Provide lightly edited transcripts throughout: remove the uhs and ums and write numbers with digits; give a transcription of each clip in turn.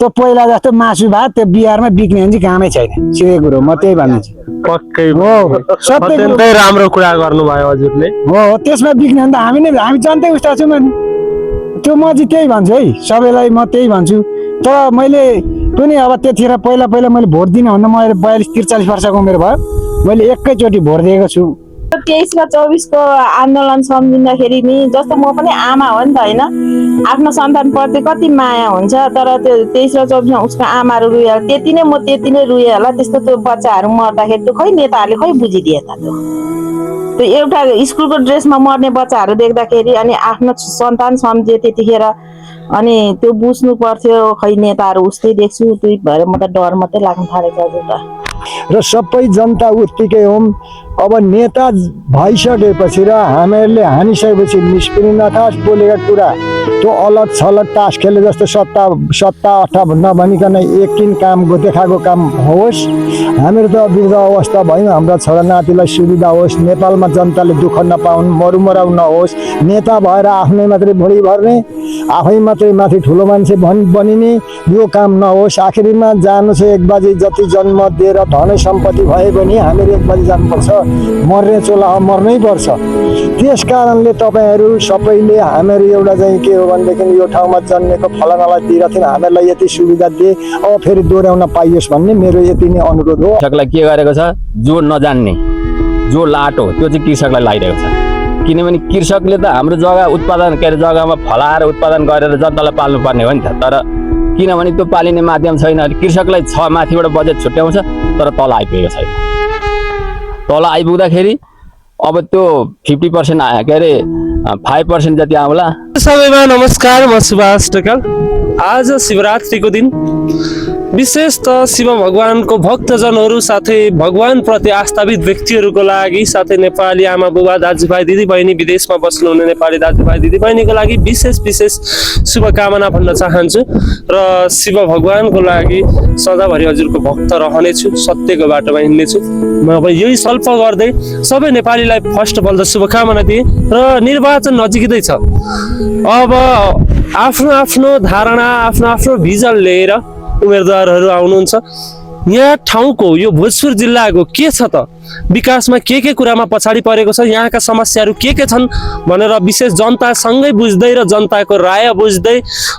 त्यो पहिला जस्तो मासु भात त्यो बिहारमा बिक्ने भने चाहिँ कामै छैन सिधै कुरो म त्यही भन्छु पक्कै हो सबै कुरो अत्यन्तै राम्रो कुरा गर्नुभयो हजुरले हो त्यसमा बिक्ने भने त हामी जनतै उस्ता छौँ नि त्यो म चाहिँ त्यही भन्छु है सबैलाई म त्यही भन्छु तर मैले पनि अब त्यतिखेर पहिला मैले भोट दिने भन्दा म अहिले 42-43 वर्षको उमेर भयो मैले एकैचोटि भोट दिएको छु 23 र 24 को आन्दोलन सम्झिँदाखेरि नि जस्तो म पनि आमा हो नि त होइन आफ्नो सन्तानप्रति कति माया हुन्छ तर त्यो 23 र 24 मा उसको आमाहरू रुयो त्यति नै म त्यति नै रुएँ होला त्यस्तो त्यो बच्चाहरू मर्दाखेरि त्यो खै नेताहरूले खै बुझिदिए त त्यो एउटा स्कुलको ड्रेसमा मर्ने बच्चाहरू देख्दाखेरि अनि आफ्नो सन्तान सम्झे त्यतिखेर अनि त्यो बुझ्नु पर्थ्यो खै नेताहरू उस्तै देख्छु त्यही भएर म त डर मात्रै लाग्न थालेको हजुर त र सबै जनता उत्तिकै हौँ अब नेता भइसकेपछि र हामीहरूले हानिसकेपछि निस्किनु नथास बोलेका कुरा त्यो अलग छलग तास खेले जस्तो सत्ता अट्टा नभनिकन एकिन काम देखाएको काम होस् हामीहरू त वृद्ध अवस्था भयौँ हाम्रा छोरा नातिलाई सुविधा होस् नेपालमा जनताले दुःख नपाउन् मरुमराउ नहोस् नेता भएर आफ्नै मात्रै भोलि भर्ने आफै मात्रै माथि ठुलो मान्छे बनिने यो काम नहोस् आखिरीमा जानु छ 1 बजे जति जन्म दिएर धनै सम्पत्ति भए पनि हामीहरू 1 बजे जानुपर्छ मर्ने चोला मर्नै पर्छ त्यस कारणले तपाईँहरू सबैले हामीहरू एउटा चाहिँ के हो भनेदेखि यो ठाउँमा जन्मेको फलानालाई दिइरहेको हामीहरूलाई यति सुविधा दिए अब फेरि दोहोऱ्याउन पाइयोस् भन्ने मेरो यति नै अनुरोध हो कृषकलाई के गरेको छ जो नजान्ने जो लाटो त्यो चाहिँ कृषकलाई लागिरहेको छ किनभने कृषकले त हाम्रो जग्गा उत्पादन के अरे जग्गामा फलाएर उत्पादन गरेर जनतालाई पाल्नु पर्ने हो नि त तर किनभने त्यो पालिने माध्यम छैन कृषकलाई 6 माथिबाट बजेट छुट्याउँछ तर तल आइपुगेको छैन तल आइपुग्दाखेरि अब त्यो 50% के अरे 5% जति आउला सबैमा नमस्कार म सुभाष ढकाल आज शिवरात्रिको दिन विशेष त शिव भगवानको भक्तजनहरू साथै भगवान प्रति आस्थावित व्यक्तिहरूको लागि साथै नेपाली आमा बुबा दाजुभाइ दिदीबहिनी विदेशमा बस्नुहुने नेपाली दाजुभाइ दिदीबहिनीको लागि विशेष शुभकामना भन्न चाहन्छु र शिव भगवानको लागि सदाभरि हजुरको भक्त रहनेछु सत्यको बाटोमा हिँड्नेछु म अब यही सल्प गर्दै सबै नेपालीलाई फर्स्ट अफ अल त शुभकामना दिएँ र निर्वाचन नजिकै छ अब आफ्नो धारणा आफ्नो भिजन लिएर उम्मेदवारहरू आउनुहुन्छ यहाँ ठाउँको यो भोजपुर जिल्लाको के छ त विकासमा के कुरामा पछाडि परेको छ यहाँका समस्याहरू के छन् भनेर विशेष जनतासँगै बुझ्दै र जनताको राय बुझ्दै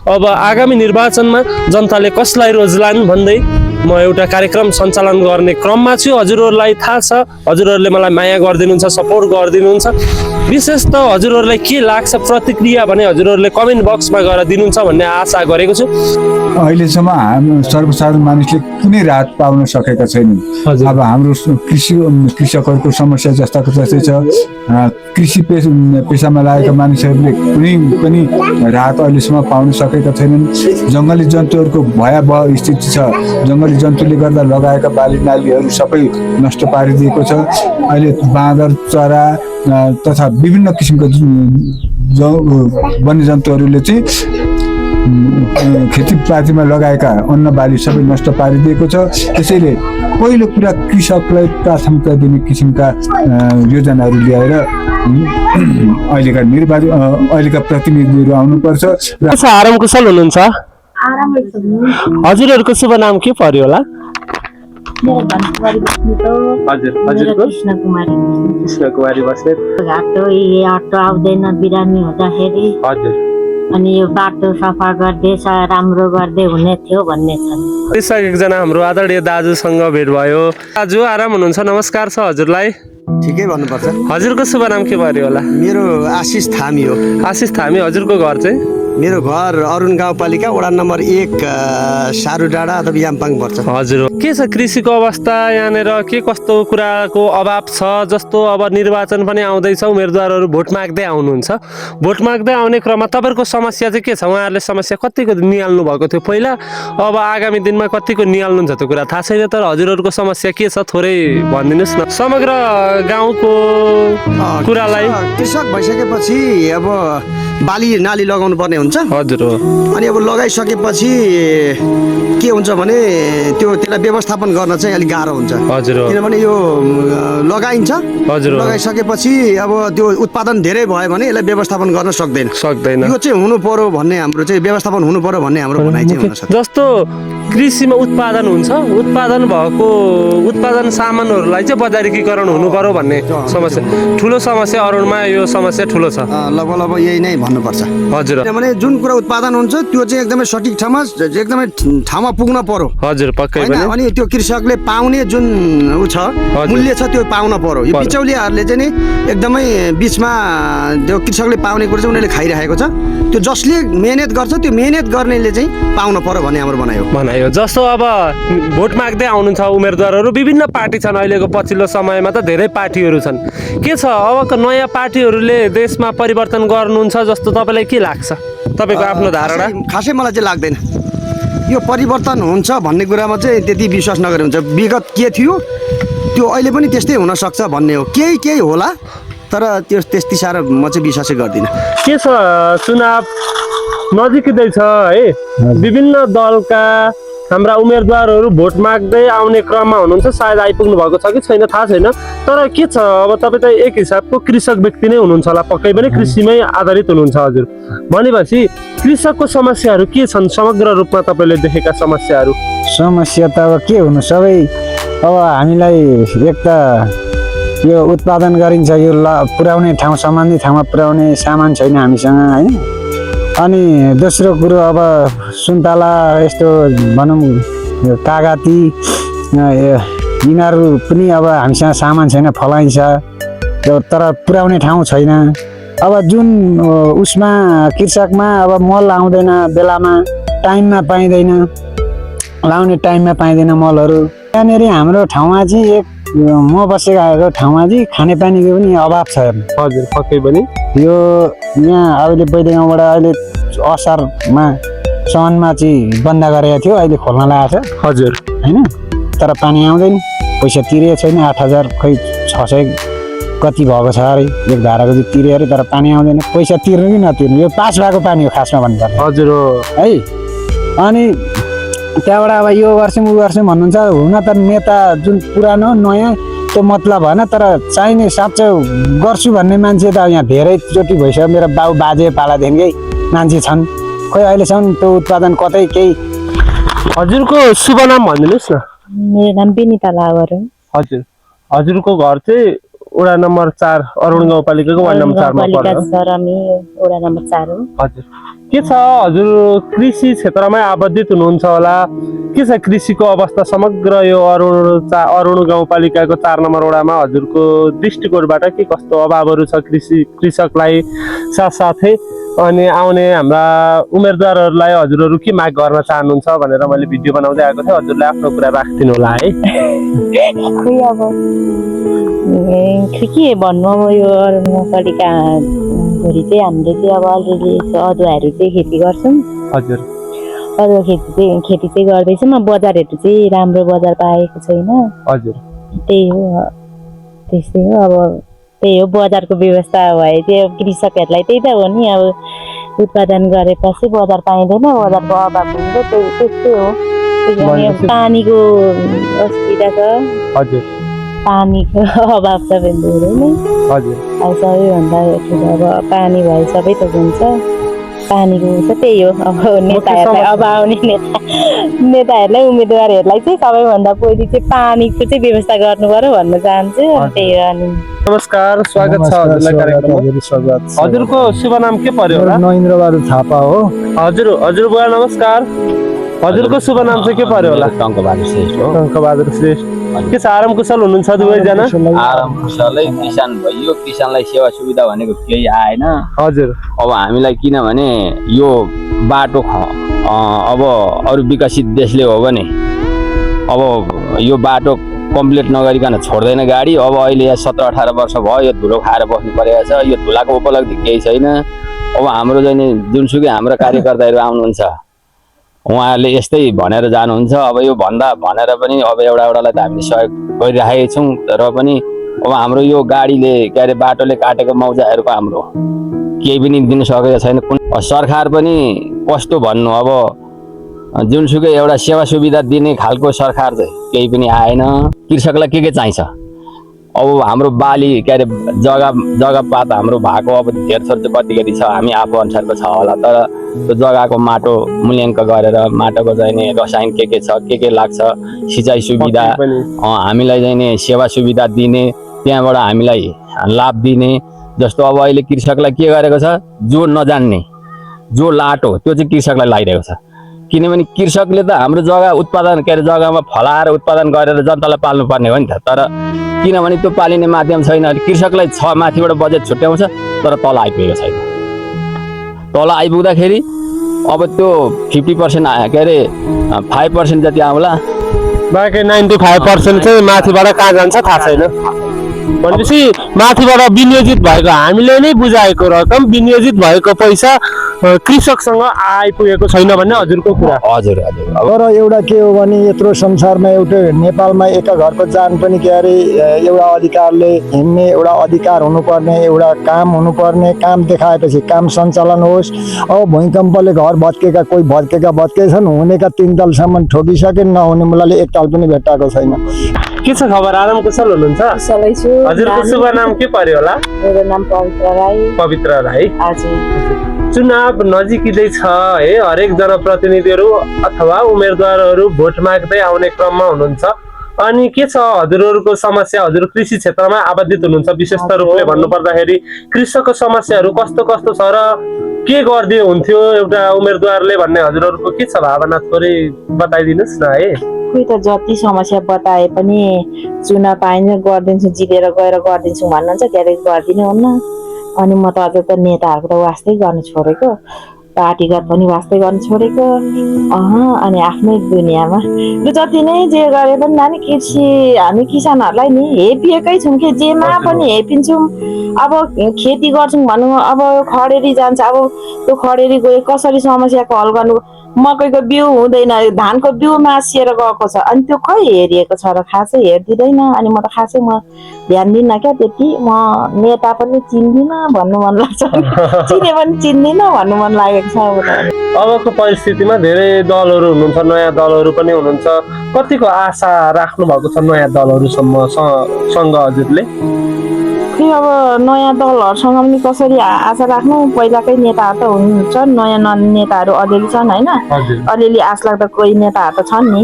अब आगामी निर्वाचनमा जनताले कसलाई रोज्लान् भन्दै म एउटा कार्यक्रम सञ्चालन गर्ने क्रममा छु हजुरहरूलाई थाहा छ हजुरहरूले मलाई माया गरिदिनुहुन्छ सपोर्ट गरिदिनुहुन्छ विशेष त हजुरहरूलाई के लाग्छ प्रतिक्रिया भने हजुरहरूले कमेन्ट बक्समा गएर दिनुहुन्छ भन्ने आशा गरेको छु अहिलेसम्म हाम्रो सर्वसाधारण मानिसले कुनै राहत पाउन सकेका छैनन् अब हाम्रो कृषकहरूको समस्या जस्ताको जस्तै छ कृषि पेसामा लागेका मानिसहरूले कुनै पनि राहत अहिलेसम्म पाउन सकेका छैनन् जङ्गली जन्तुहरूको भयावह स्थिति छ जङ्गली जन्तुले गर्दा लगाएका बाली नालीहरू सबै नष्ट पारिदिएको छ अहिले बाँदर चरा तथा विभिन्न किसिमका वन्यजन्तुहरूले चाहिँ खेतीपातीमा लगाएका अन्न बाली सबै नष्ट पारिदिएको छ त्यसैले पहिलो कुरा कृषकलाई प्राथमिकता दिने किसिमका योजनाहरू ल्याएर अहिलेका प्रतिनिधिहरू आउनुपर्छ र आराम कुशल हुनुहुन्छ हजुरहरूको शुभ नाम के पर्यो होला कृष्ण कुमारी बस्नेत घाटो अटो आउँदैन बिरामी हुँदाखेरि अनि यो बाटो सफा गर्दै राम्रो गर्दै हुने थियो भन्ने छ एकजना हाम्रो आदरणीय दाजुसँग भेट भयो दाजु आराम हुनुहुन्छ नमस्कार छ हजुरलाई ठिकै भन्नुपर्छ हजुरको शुभ नाम के पर्यो होला मेरो आशिष थामी हो आशिष थामी हजुरको घर चाहिँ मेरो घर अरुण गाउँपालिका वडा नम्बर 1 सारू डाँडा अथवा यामपाङ पर्छ हजुर के छ कृषिको अवस्था यहाँनिर के कस्तो कुराको अभाव छ जस्तो अब निर्वाचन पनि आउँदैछ उम्मेदवारहरू भोट माग्दै आउनुहुन्छ भोट माग्दै आउने क्रममा तपाईँहरूको समस्या चाहिँ के छ उहाँहरूले समस्या कतिको निहाल्नु भएको थियो पहिला अब आगामी दिनमा कतिको निहाल्नुहुन्छ त्यो कुरा थाहा छैन तर हजुरहरूको समस्या के छ थोरै भनिदिनुहोस् न समग्र गाउँको कुरालाई कृषक भइसकेपछि अब बाली नाली लगाउनु पर्ने हुन्छ हजुर हो अनि अब लगाइसकेपछि के हुन्छ हुन्छ भने त्यसलाई व्यवस्थापन गर्न चाहिँ अलिक गाह्रो हुन्छ हजुर हो। किनभने यो लगाइन्छ हजुर हो। लगाइसकेपछि अब त्यो उत्पादन धेरै भयो भने यसलाई व्यवस्थापन गर्न सक्दैन यो चाहिँ हुनु पर्यो भन्ने हाम्रो चाहिँ व्यवस्थापन हुनु पर्यो भन्ने हाम्रो भनाइ चाहिँ हुन सक्छ। जस्तो कृषिमा उत्पादन हुन्छ उत्पादन भएको उत्पादन सामानहरूलाई चाहिँ बजारीकरण हुनु पर्यो भन्ने समस्या ठुलो समस्या अरुणमा यो समस्या ठुलो छ लगभग यही नै भन्नुपर्छ हजुर किनभने जुन कुरा उत्पादन हुन्छ त्यो चाहिँ एकदमै सठिक ठाउँमा पुग्न पर्यो हजुर पक्कै होइन पनि अनि त्यो कृषकले पाउने जुन ऊ छ मूल्य छ त्यो पाउन पर्यो यो बिचौलियाहरूले चाहिँ नि एकदमै बिचमा त्यो कृषकले पाउने कुरो चाहिँ उनीहरूले खाइरहेको छ त्यो जसले मेहनत गर्छ त्यो मेहनत गर्नेले चाहिँ पाउन पर्यो भन्ने हाम्रो भनाइ हो जस्तो अब भोट माग्दै आउनुहुन्छ उम्मेदवारहरू विभिन्न पार्टी छन् अहिलेको पछिल्लो समयमा त धेरै पार्टीहरू छन् के छ अबको नयाँ पार्टीहरूले देशमा परिवर्तन गर्नुहुन्छ जस्तो तपाईँलाई के लाग्छ तपाईँको आफ्नो धारणा खासै मलाई चाहिँ लाग्दैन यो परिवर्तन हुन्छ भन्ने कुरामा चाहिँ त्यति विश्वास नगरे हुन्छ विगत के थियो त्यो अहिले पनि त्यस्तै हुनसक्छ भन्ने हो केही होला तर त्यो त्यति साह्रो म चाहिँ विश्वासै गर्दिनँ के छ चुनाव नजिकै छ है विभिन्न दलका हाम्रा उम्मेदवारहरू भोट माग्दै आउने क्रममा हुनुहुन्छ सायद आइपुग्नु भएको छ कि छैन थाहा छैन तर के छ अब तपाईँ त एक हिसाबको कृषक व्यक्ति नै हुनुहुन्छ होला पक्कै पनि कृषिमै आधारित हुनुहुन्छ हजुर भनेपछि कृषकको समस्याहरू के छन् समग्र रूपमा तपाईँले देखेका समस्याहरू समस्या त अब के हुनु सबै अब हामीलाई एक त यो उत्पादन गरिन्छ यो पुर्याउने ठाउँ सम्बन्धित ठाउँमा पुर्याउने सामान छैन हामीसँग होइन अनि दोस्रो कुरो अब सुन्तला यस्तो भनौँ कागती यिनीहरू पनि अब हामीसँग सामान छैन फलाइन्छ तर पुर्याउने ठाउँ छैन अब जुन उसमा कृषकमा अब मल आउँदैन बेलामा टाइममा पाइँदैन लाउने टाइममा पाइँदैन मलहरू त्यहाँनिर हाम्रो ठाउँमा चाहिँ एक म बसेको ठाउँमा चाहिँ खानेपानीको पनि अभाव छ हजुर पक्कै पनि यो यहाँ अहिले पहिले गाउँबाट अहिले असारमा साउनमा चाहिँ बन्द गरेको थियो अहिले खोल्न लागेको छ हजुर होइन तर पानी आउँदैन पैसा तिरेको छैन 8,000 खै 600 कति भएको छ अरे एक धाराको चाहिँ तिर्यो अरे तर पानी आउँदैन पैसा तिर्नु कि नतिर्नु यो पास भएको पानी हो खासमा भन्नुपर्छ हजुर हो है अनि त्यहाँबाट अब यो गर्छौँ उ गर्छौँ भन्नुहुन्छ हुन त नेता जुन पुरानो नयाँ त्यो मतलब भएन तर चाहिने साँच्चै गर्छु भन्ने मान्छे त यहाँ धेरैचोटि भइसक्यो मेरो बाउ बाजे पालादेखिकै मान्छे छन् खोइ अहिलेसम्म त्यो उत्पादन कतै केही हजुरको शुभ नाम भनिदिनुहोस् न मेरो नाम विनिता लावर हो हजुर हजुरको घर चाहिँ वडा नम्बर 4 अरुण गाउँपालिकाको वार्ड नम्बर 4 मा पर्छ वडा नम्बर 4 हो हजुर के छ हजुर कृषि क्षेत्रमै आबद्धित हुनुहुन्छ होला के छ कृषिको अवस्था समग्र यो अरुण गाउँपालिकाको 4 नम्बर वडामा हजुरको दृष्टिकोणबाट के कस्तो अभावहरू छ कृषकलाई साथसाथै अनि आउने हाम्रा उम्मेदवारहरूलाई हजुरहरू के माग गर्न चाहनुहुन्छ भनेर मैले भिडियो बनाउँदै आएको थिएँ हजुरले आफ्नो कुरा राखिदिनु होला है खोइ अब के भन्नु अब यो अरुण गाउँपालिका भरि चाहिँ हामीले चाहिँ अब अलरेडी अदुवाहरू चाहिँ खेती गर्छौँ हजुर अदुवा खेती चाहिँ गर्दैछौँ बजारहरू चाहिँ राम्रो बजार पाएको छैन हजुर त्यही हो त्यस्तै हो अब त्यही हो बजारको व्यवस्था भए चाहिँ अब कृषकहरूलाई त्यही त हो नि अब उत्पादन गरेपछि बजार पाइँदैन बजारको अभाव हुन्छ त्यस्तै हो पानीको असुविधा छ हजुर पानीको अभाव छ भने धेरै नै हजुर अब सबैभन्दा ठुलो अब पानी भए सबै त हुन्छ पानीको छ त्यही हो अब नेताहरूलाई अब आउने नेताहरूलाई उम्मेदवारहरूलाई चाहिँ सबैभन्दा पहिले चाहिँ पानीको चाहिँ व्यवस्था गर्नु पर्यो भन्न चाहन्छु त्यही हो अनि नमस्कार स्वागत छ हजुरलाई कार्यक्रममा हजुरको शुभ नाम के पर्यो होला नरेन्द्रबहादुर थापा हो हजुर बुवा नमस्कार हजुरको शुभ नाम चाहिँ के पर्यो होला टङ्कबहादुर श्रेष्ठ हो टङ्कबहादुर श्रेष्ठ के छ आराम कुशल हुनुहुन्छ दुवैजना आराम कुशलै किसान भइयो किसानलाई सेवा सुविधा भनेको केही आएन हजुर अब हामीलाई किनभने यो बाटो अब अरू विकसित देशले हो भने अब यो बाटो कम्प्लिट नगरिकन छोड्दैन गाडी अब अहिले यहाँ 17-18 वर्ष भयो यो धुलो खाएर बस्नु परेको छ यो धुलाको उपलब्धि केही छैन अब हाम्रो चाहिँ जुनसुकै हाम्रो कार्यकर्ताहरू आउनुहुन्छ उहाँहरूले यस्तै भनेर जानुहुन्छ अब यो भनेर पनि अब एउटालाई त हामीले सहयोग गरिराखेका छौँ तर पनि अब हाम्रो यो गाडीले के अरे बाटोले काटेको मौजाहरूको हाम्रो केही पनि दिन सकेको छैन सरकार पनि कस्तो भन्नु अब जुनसुकै एउटा सेवा सुविधा दिने खालको सरकार चाहिँ केही पनि आएन। कृषकलाई के चाहिन्छ? अब हाम्रो बाली के अरे जग्गापात हाम्रो भएको अब धेरथोर चाहिँ कति कति छ हामी आफू अनुसारको छ होला, तर त्यो जग्गाको माटो मूल्याङ्कन गरेर माटोको चाहिँ नि रसायन के छ के लाग्छ, सिँचाइ सुविधा हामीलाई चाहिँ नि सेवा सुविधा दिने, त्यहाँबाट हामीलाई लाभ दिने। जस्तो अब अहिले कृषकलाई के गरेको छ, जो नजान्ने जो लाटो त्यो चाहिँ कृषकलाई लगाइरहेको छ। किनभने कृषकले त हाम्रो जग्गा उत्पादन के अरे जग्गामा फलाएर उत्पादन गरेर जनतालाई पाल्नु पर्ने हो नि त, तर किनभने त्यो पालिने माध्यम छैन। कृषकलाई छ माथिबाट बजेट छुट्याउँछ तर तल आइपुगेको छैन। तल आइपुग्दाखेरि अब त्यो 50% के अरे 5% जति आउला, बाँकी 95% चाहिँ माथिबाट कहाँ जान्छ थाहा छैन। भनेपछि माथिबाट विनियोजित भएको हामीले नै बुझाएको रकम विनियोजित भएको पैसा कृषकसँग आइपुगेको छैन भन्ने हजुरको कुरा। हजुर। तर एउटा के हो भने यत्रो संसारमा एउटा नेपालमा एका घरको जान पनि के अरे एउटा अधिकारले हिँड्ने एउटा अधिकार हुनुपर्ने, एउटा काम हुनुपर्ने, काम देखाएपछि काम सञ्चालन होस्। अब भूमिकम्पले घर भत्केका कोही भत्केछन्, हुनेका 3 तलसम्म ठोकिसके, नहुने मुलाले 1 तल पनि भेट्टाएको छैन। के छ खबर? आराम कुशल हुनुहुन्छ? कुशलै छु। हजुरको शुभ नाम के पर्यो होला? मेरो नाम पवित्र राई। पवित्र राई। हजुर। चुनाव नजिकै छ है, हरेक जनप्रतिनिधिहरू अथवा उम्मेदवारहरू भोट माग्दै आउने क्रममा हुनुहुन्छ। अनि के छ हजुरहरूको समस्या? हजुर कृषि क्षेत्रमा आबद्धित हुनुहुन्छ, विशेष रूपले भन्नुपर्दाखेरि कृषकको समस्याहरू कस्तो कस्तो छ र के गरिदियो हुन्थ्यो एउटा उम्मेदवारले भन्ने हजुरहरूको के छ भावना? थोरै बताइदिनुहोस् न है। खोइ त जति समस्या बताए पनि चुनाव पाइन्छ गरिदिन्छु, जितेर गएर गरिदिन्छु भन्नुहुन्छ, क्यारे गरिदिनु हुन्न। अनि म त अझ त नेताहरूको त वास्तै गर्नु छोडेको, पार्टीगत पनि वास्तै गर्नु छोडेको। अनि आफ्नै दुनियाँमा र जति नै जे गरे पनि नानी कृषि हामी किसानहरूलाई नि हेपिएकै छौँ कि जेमा पनि हेपिन्छौँ। अब खेती गर्छौँ भनौँ, अब खडेरी जान्छ, अब त्यो खडेरी गयो कसरी समस्याको हल गर्नु? मकैको बिउ हुँदैन, धानको बिउ मासिएर गएको छ, अनि त्यो खै हेरिएको छ र खासै हेरिदिँदैन। अनि म त खासै म ध्यान दिन्न क्या त्यति। म नेता पनि चिन्दिनँ भन्नु मन लाग्छ, चिने पनि चिन्दिनँ भन्नु मन लागेको छ। अबको परिस्थितिमा धेरै दलहरू हुनुहुन्छ, नयाँ दलहरू पनि हुनुहुन्छ। कतिको आशा राख्नु भएको छ नयाँ दलहरूसँग हजुरले? अब नयाँ दलहरूसँग पनि कसरी आशा राख्नु? पहिलाकै नेताहरू त हुनुहुन्छ, नयाँ नेताहरू अलिअलि छन् होइन, अलिअलि आश लाग्दा कोही नेताहरू त छन् नि।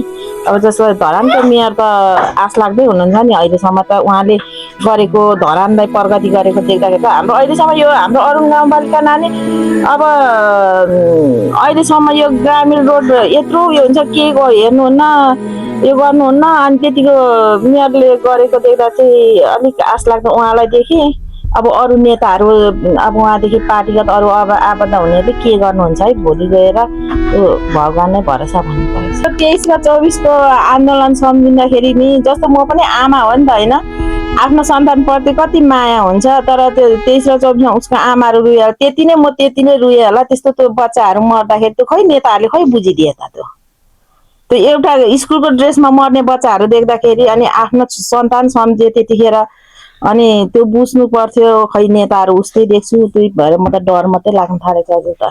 अब जस्तो धरानको मेयर त आश लाग्दै हुनुहुन्छ नि, अहिलेसम्म त उहाँले गरेको धरानलाई प्रगति गरेको देख्दाखेरि त हाम्रो अहिलेसम्म यो हाम्रो अरुण गाउँपालिका नानी अब अहिलेसम्म यो ग्रामीण रोड यत्रो यो हुन्छ के हेर्नुहुन्न, यो गर्नुहुन्न। अनि त्यतिको मेयरले गरेको देख्दा चाहिँ अलिक आश लाग्दो उहाँलाई देखेँ। अब अरू नेताहरू अब उहाँदेखि पार्टीगत अरू अब आबद्ध हुनेले के गर्नुहुन्छ है, भोलि गएर त्यो भगवान नै भरोसा भन्नुपर्छ। 23 र 24 को आन्दोलन सम्झिँदाखेरि नि जस्तो म पनि आमा हो नि त होइन, आफ्नो सन्तानप्रति कति माया हुन्छ। तर त्यो 23 र 24मा उसको आमाहरू रुयो, त्यति नै म त्यति नै रुएँ होला। त्यस्तो त्यो बच्चाहरू मर्दाखेरि त्यो खै नेताहरूले खै बुझिदिए त? त्यो एउटा स्कुलको ड्रेसमा मर्ने बच्चाहरू देख्दाखेरि अनि आफ्नो सन्तान सम्झे त्यतिखेर, अनि त्यो बुझ्नु पर्थ्यो। खै नेताहरू उस्तै देख्छु, त्यही भएर म त डर मात्रै लाग्न थालेको छ हजुर त।